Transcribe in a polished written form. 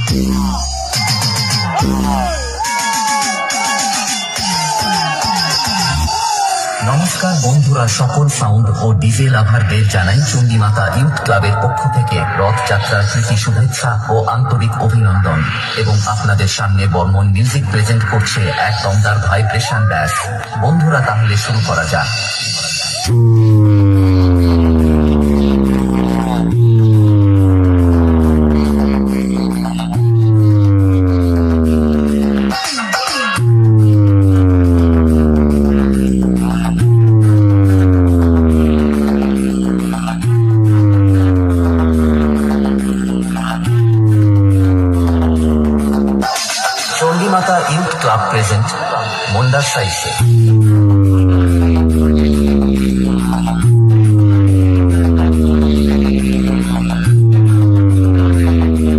নমস্কার বন্ধুরা, সকল সাউন্ড ও ডিজে লাভারদের জানাই চণ্ডীমাতা ইউথ ক্লাবের পক্ষ থেকে রথযাত্রার প্রীতি শুভেচ্ছা ও আন্তরিক অভিনন্দন। এবং আপনাদের সামনে বর্মন মিউজিক প্রেজেন্ট করছে এক দমদার ভাইব্রেশন ব্যাস। বন্ধুরা, তাহলে শুরু করা যাক। চণ্ডীমাতা ইউথ ক্লাব প্রেজেন্ট মন্দার সাইসে।